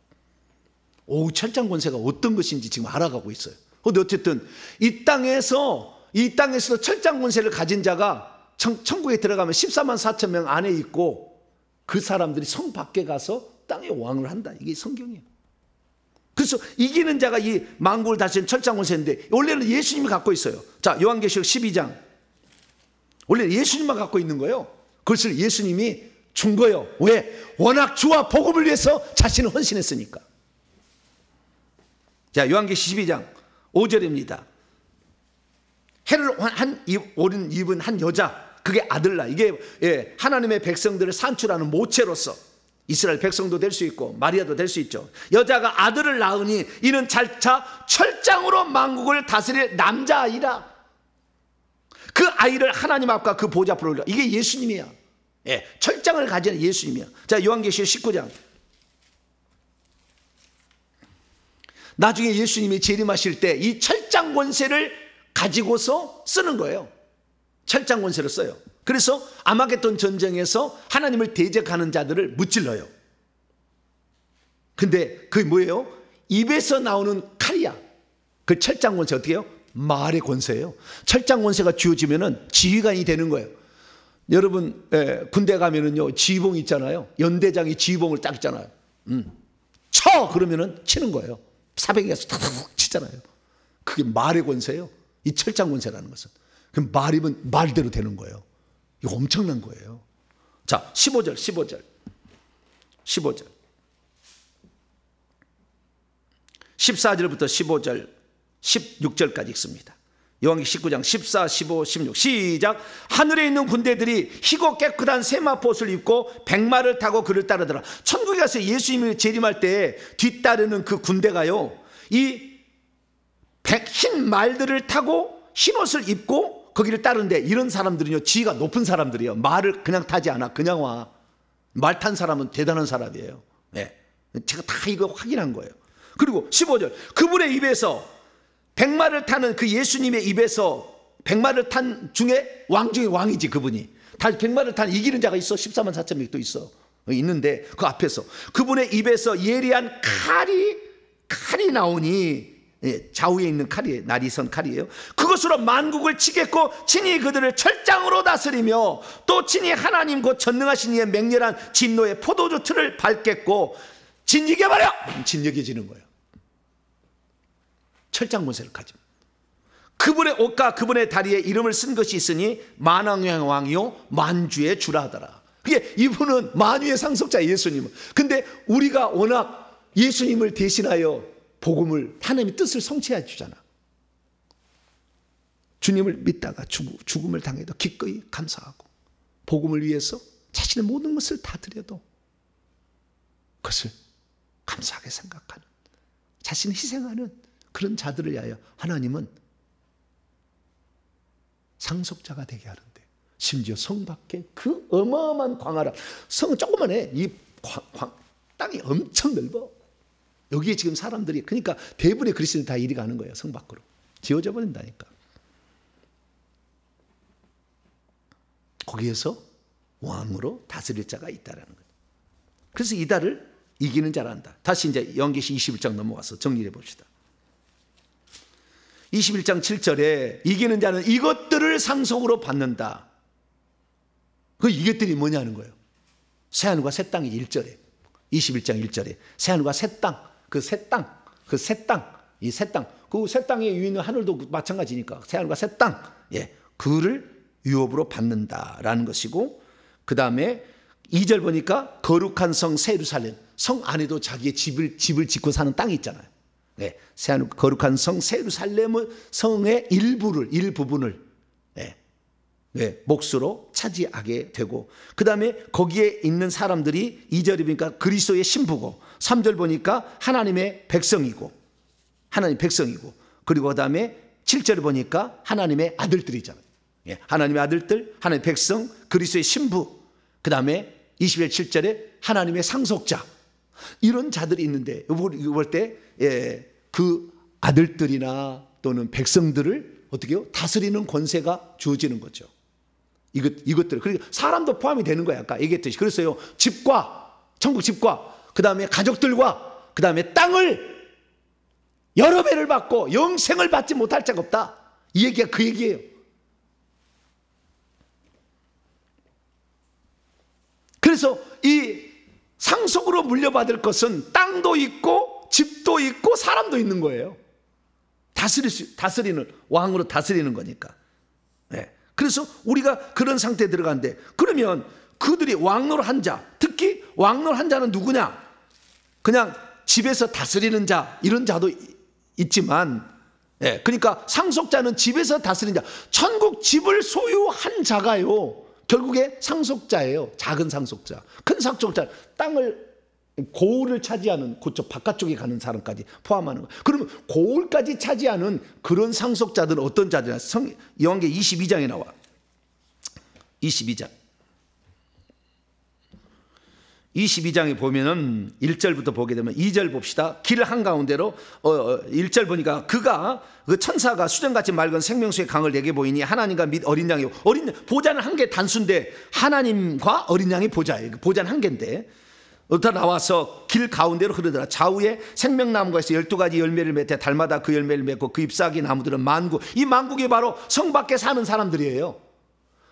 오, 철장 권세가 어떤 것인지 지금 알아가고 있어요. 근데 어쨌든 이 땅에서도 철장 권세를 가진 자가 천국에 들어가면 14만 4천 명 안에 있고 그 사람들이 성 밖에 가서 땅에 왕을 한다. 이게 성경이에요. 그래서 이기는 자가 이 만국을 다스리는 철장 권세인데 원래는 예수님이 갖고 있어요. 자, 요한계시록 12장. 원래 예수님만 갖고 있는 거예요. 그것을 예수님이 준 거예요. 왜? 워낙 주와 복음을 위해서 자신을 헌신했으니까. 자, 요한계시록 12장 5절입니다. 해를 오른 입은 한 여자, 그게 아들라. 이게 하나님의 백성들을 산출하는 모체로서 이스라엘 백성도 될 수 있고 마리아도 될 수 있죠. 여자가 아들을 낳으니 이는 잘차 철장으로 만국을 다스릴 남자아이라. 그 아이를 하나님 앞과 그 보좌 앞으로 올려. 이게 예수님이야. 철장을 가지는 예수님이야. 자, 요한계시록 19장 나중에 예수님이 재림하실 때 이 철장 권세를 가지고서 쓰는 거예요. 철장 권세를 써요. 그래서 아마겟돈 전쟁에서 하나님을 대적하는 자들을 무찔러요. 근데 그게 뭐예요? 입에서 나오는 칼이야. 그 철장 권세 어떻게 해요? 말의 권세예요. 철장 권세가 쥐어지면은 지휘관이 되는 거예요. 여러분 군대 가면은요 지휘봉 있잖아요. 연대장이 지휘봉을 딱 있잖아요. 쳐 그러면은 치는 거예요. 사백이 가서 탁탁 치잖아요. 그게 말의 권세예요. 이 철장 권세라는 것은. 그 말이면 말대로 되는 거예요. 이거 엄청난 거예요. 자, 15절 14절부터 15절 16절까지 읽습니다. 요한계시록 19장 14, 15, 16 시작. 하늘에 있는 군대들이 희고 깨끗한 세마포옷을 입고 백마를 타고 그를 따르더라. 천국에 가서 예수님이 재림할 때 뒤따르는 그 군대가요 이 흰 말들을 타고 흰 옷을 입고 거기를 따르는데, 이런 사람들은요 지위가 높은 사람들이에요. 말을 그냥 타지 않아. 그냥 와. 말 탄 사람은 대단한 사람이에요. 네. 제가 다 이거 확인한 거예요. 그리고 15절 그분의 입에서 백마를 타는 그 예수님의 입에서 백마를 탄 중에 왕 중에 왕이지 그분이. 다 백마를 탄 이기는 자가 있어. 14만 4천 명이 또 있어. 있는데 그 앞에서 그분의 입에서 예리한 칼이 나오니, 좌우에 있는 칼이에요. 날이 선 칼이에요. 그것으로 만국을 치겠고 친히 그들을 철장으로 다스리며 또 친히 하나님 곧 전능하신 이의 맹렬한 진노의 포도주 틀을 밟겠고 진리게 말이야. 진리게지는 거예요. 철장 권세를 가집니다. 그분의 옷과 그분의 다리에 이름을 쓴 것이 있으니 만왕의 왕이요 만주의 주라 하더라. 그게 이분은 만유의 상속자 예수님은. 근데 우리가 워낙 예수님을 대신하여 복음을 하나님의 뜻을 성취해 주잖아. 주님을 믿다가 죽음을 당해도 기꺼이 감사하고 복음을 위해서 자신의 모든 것을 다 드려도 그것을 감사하게 생각하는, 자신을 희생하는 그런 자들을 위하여 하나님은 상속자가 되게 하는데, 심지어 성 밖에 그 어마어마한 광활한 성은 조그만해. 이 땅이 엄청 넓어. 여기에 지금 사람들이, 그러니까 대부분의 그리스도인이 다 이리 가는 거예요. 성 밖으로 지어져 버린다니까. 거기에서 왕으로 다스릴 자가 있다라는 거예요. 그래서 이달을 이기는 자란다. 다시 이제 요한계시록 21장 넘어가서 정리해 봅시다. 21장 7절에 이기는 자는 이것들을 상속으로 받는다. 그 이것들이 뭐냐는 거예요. 새하늘과 새 땅이 1절에 21장 1절에 새하늘과 새 땅, 그 새 땅, 그 새 땅, 이 새 땅, 그 새 땅에 있는 하늘도 마찬가지니까 새하늘과 새 땅, 그를 유업으로 받는다라는 것이고, 그 다음에 2절 보니까 거룩한 성 새 예루살렘, 성 안에도 자기의 집을 짓고 사는 땅이 있잖아요. 새하늘 거룩한 성 새 예루살렘 성의 일부분을 몫으로 차지하게 되고, 그 다음에 거기에 있는 사람들이 2절에 보니까 그리스도의 신부고, 3절 보니까 하나님의 백성이고, 그리고 그 다음에 7절에 보니까 하나님의 아들들이잖아요. 하나님의 아들들, 하나님의 백성, 그리스도의 신부, 그 다음에 21절 7절에 하나님의 상속자, 이런 자들이 있는데, 이거 볼 때 그 아들들이나 또는 백성들을 어떻게 해요? 다스리는 권세가 주어지는 거죠. 이것들, 그러니까 사람도 포함이 되는 거야. 아까 얘기했듯이. 그래서요, 집과, 천국 집과, 그 다음에 가족들과, 그 다음에 땅을 여러 배를 받고 영생을 받지 못할 자가 없다. 이 얘기가 그 얘기예요. 그래서 이 상속으로 물려받을 것은 땅도 있고 집도 있고 사람도 있는 거예요. 다스리는, 왕으로 다스리는 거니까. 그래서 우리가 그런 상태에 들어가는데, 그러면 그들이 왕노를 한 자, 특히 왕노를 한 자는 누구냐? 그냥 집에서 다스리는 자, 이런 자도 있지만, 그러니까 상속자는 집에서 다스리는 자, 천국 집을 소유한 자가요 결국에 상속자예요. 작은 상속자. 큰 상속자, 땅을 고을을 차지하는, 그쪽 바깥쪽에 가는 사람까지 포함하는 거예요. 그러면 고을까지 차지하는 그런 상속자들은 어떤 자들이냐? 요한계시록 22장에 나와. 22장
22장에 보면은 1절부터 보게 되면 2절 봅시다. 길 한가운데로 1절 보니까 그가 그 천사가 수정같이 맑은 생명수의 강을 내게 보이니 하나님과 및 어린 양이요. 보좌는 한 개 단수인데 하나님과 어린 양이 보좌예요. 보좌는 한 개인데 어디다 나와서 길 가운데로 흐르더라. 좌우에 생명나무가 있어 12가지 열매를 맺되 달마다 그 열매를 맺고 그 잎사귀 나무들은 만국. 이 만국이 바로 성 밖에 사는 사람들이에요.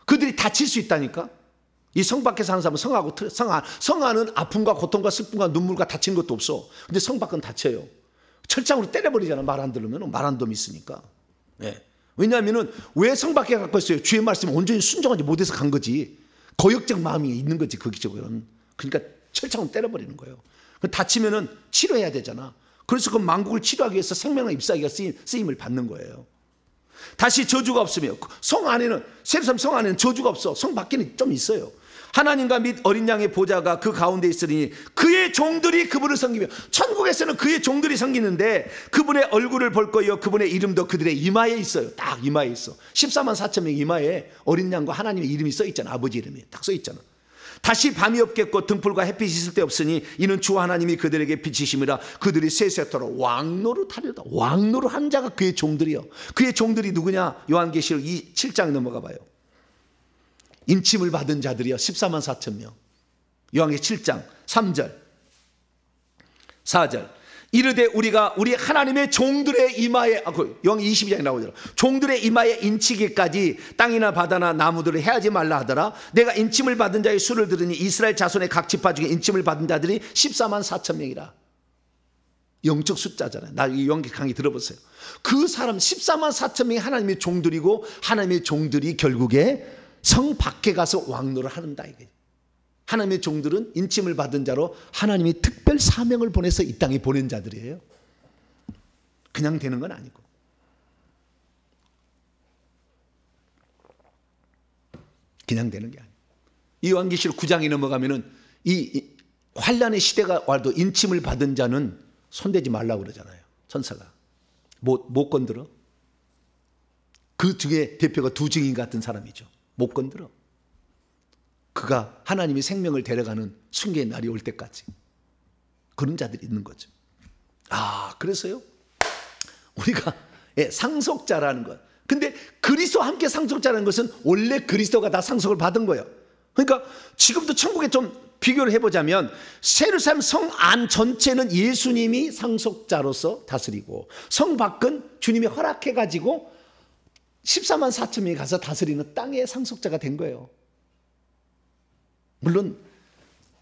그들이 다칠 수 있다니까. 이 성 밖에 사는 사람은 성 안은 아픔과 고통과 슬픔과 눈물과 다치는 것도 없어. 근데 성 밖은 다쳐요. 철장으로 때려버리잖아. 말 안 들으면. 말 안 돔이 있으니까. 네. 왜냐하면 왜 성 밖에 갖고 있어요? 주의 말씀에 온전히 순종하지 못해서 간 거지. 거역적 마음이 있는 거지. 거기적으로는. 그러니까 철창으로 때려버리는 거예요. 다치면은 치료해야 되잖아. 그래서 그 만국을 치료하기 위해서 생명의 잎사귀가 쓰임을 받는 거예요. 다시 저주가 없으며 성 안에는 세르살렘 성 안에는 저주가 없어. 성 밖에는 좀 있어요. 하나님과 및 어린 양의 보좌가 그 가운데 있으니 그의 종들이 그분을 섬기며. 천국에서는 그의 종들이 섬기는데 그분의 얼굴을 볼 거요 그분의 이름도 그들의 이마에 있어요. 딱 이마에 있어. 14만 4천 명 이마에 어린 양과 하나님의 이름이 써 있잖아. 아버지 이름이 딱 써 있잖아. 다시 밤이 없겠고 등불과 햇빛이 있을 데 없으니 이는 주 하나님이 그들에게 빛이심이라. 그들이 세세토록 왕노릇하리로다. 왕노릇한 자가 그의 종들이요. 그의 종들이 누구냐? 요한계시록 7장에 넘어가 봐요. 인침을 받은 자들이요 14만 4천 명. 요한계시록 7장 3절 4절 이르되 우리가 우리 하나님의 종들의 이마에 요한 22장에 나오잖아. 종들의 이마에 인치기까지 땅이나 바다나 나무들을 해하지 말라 하더라. 내가 인침을 받은 자의 수를 들으니 이스라엘 자손의 각 지파 중에 인침을 받은 자들이 14만 4천 명이라. 영적 숫자잖아요. 나 이 요한계시록 강의 들어보세요. 그 사람 14만 4천 명이 하나님의 종들이고 하나님의 종들이 결국에 성 밖에 가서 왕노를 하는다 이게. 하나님의 종들은 인침을 받은 자로 하나님이 특별 사명을 보내서 이 땅에 보낸 자들이에요. 그냥 되는 건 아니고. 그냥 되는 게 아니에요. 이 요한계시록 9장에 넘어가면은 이 환란의 시대가 와도 인침을 받은 자는 손대지 말라고 그러잖아요. 천사가. 못 건드려. 그 중에 대표가 두 증인 같은 사람이죠. 못 건드려. 그가 하나님이 생명을 데려가는 순교의 날이 올 때까지 그런 자들이 있는 거죠. 그래서요 우리가 상속자라는 것. 근데 그리스도와 함께 상속자라는 것은 원래 그리스도가 다 상속을 받은 거예요. 그러니까 지금도 천국에 좀 비교를 해보자면 세르살렘 성 안 전체는 예수님이 상속자로서 다스리고 성 밖은 주님이 허락해가지고 14만 4천 명이 가서 다스리는 땅의 상속자가 된 거예요. 물론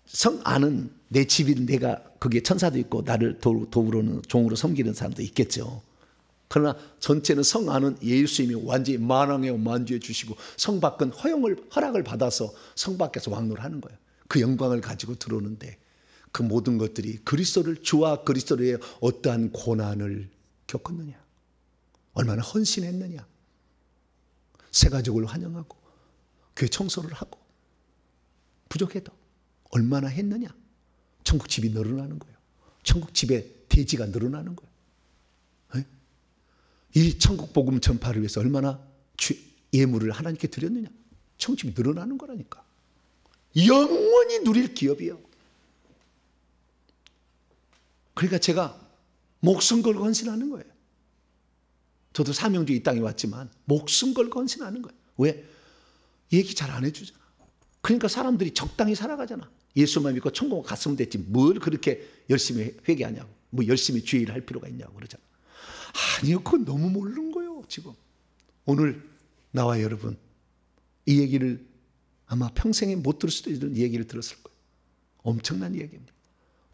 성 안은 내 집이 내가 거기에 천사도 있고 나를 도우로는 종으로 섬기는 사람도 있겠죠. 그러나 전체는 성 안은 예수님이 완전히 만왕에 만주해 주시고 성 밖은 허락을 받아서 성 밖에서 왕노를 하는 거예요. 그 영광을 가지고 들어오는데 그 모든 것들이 그리스도를 주와 그리스도의 어떠한 고난을 겪었느냐, 얼마나 헌신했느냐, 새 가족을 환영하고 교회 청소를 하고 부족해도 얼마나 했느냐. 천국 집이 늘어나는 거예요. 천국 집에 대지가 늘어나는 거예요. 네? 이 천국 복음 전파를 위해서 얼마나 예물을 하나님께 드렸느냐. 천국 집이 늘어나는 거라니까. 영원히 누릴 기업이에요. 그러니까 제가 목숨 걸고 헌신하는 거예요. 저도 사명주의 이 땅에 왔지만 목숨 걸고 헌신하는 거예요. 왜? 얘기 잘 안 해주잖아. 그러니까 사람들이 적당히 살아가잖아. 예수만 믿고 천국 갔으면 됐지 뭘 그렇게 열심히 회개하냐고, 뭐 열심히 주의를 할 필요가 있냐고 그러잖아. 아니요, 그건 너무 모르는 거예요. 지금 오늘 나와 여러분 이 얘기를 아마 평생에 못 들을 수도 있는 얘기를 들었을 거예요. 엄청난 얘기입니다.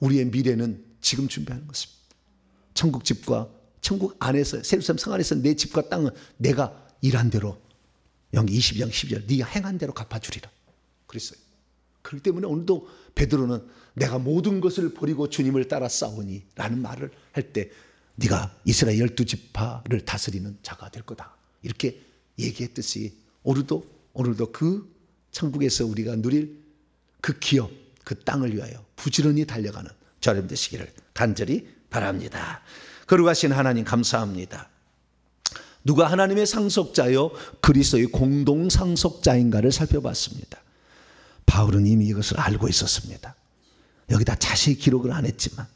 우리의 미래는 지금 준비하는 것입니다. 천국 집과 천국 안에서 세르살렘 성 안에서 내 집과 땅은 내가 일한 대로 여기 22장 12절 네가 행한 대로 갚아주리라 그랬어요. 그렇기 때문에 오늘도 베드로는 내가 모든 것을 버리고 주님을 따라 싸우니 라는 말을 할 때 네가 이스라엘 12지파를 다스리는 자가 될 거다 이렇게 얘기했듯이 오늘도 그 천국에서 우리가 누릴 그 기업, 그 땅을 위하여 부지런히 달려가는 저렴 되시기를 간절히 바랍니다. 거룩하신 하나님 감사합니다. 누가 하나님의 상속자요 그리스도의 공동 상속자인가를 살펴봤습니다. 바울은 이미 이것을 알고 있었습니다.
여기다 자세히 기록을 안 했지만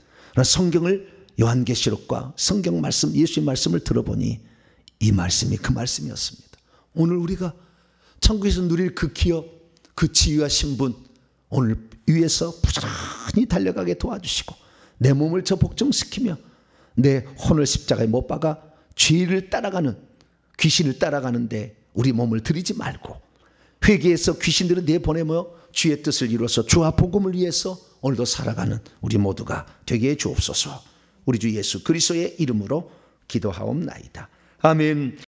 성경을 요한계시록과 성경 말씀, 예수의 말씀을 들어보니 이 말씀이 그 말씀이었습니다. 오늘 우리가 천국에서 누릴 그 기업, 그 지위와 신분, 오늘 위에서 부지런히 달려가게 도와주시고 내 몸을 저 복종시키며 내 혼을 십자가에 못 박아 죄를 따라가는, 귀신을 따라가는데 우리 몸을 들이지 말고 회개해서 귀신들은 내보내며 주의 뜻을 이루어서 주와 복음을 위해서 오늘도 살아가는 우리 모두가 되게 해 주옵소서. 우리 주 예수 그리스도의 이름으로 기도하옵나이다. 아멘.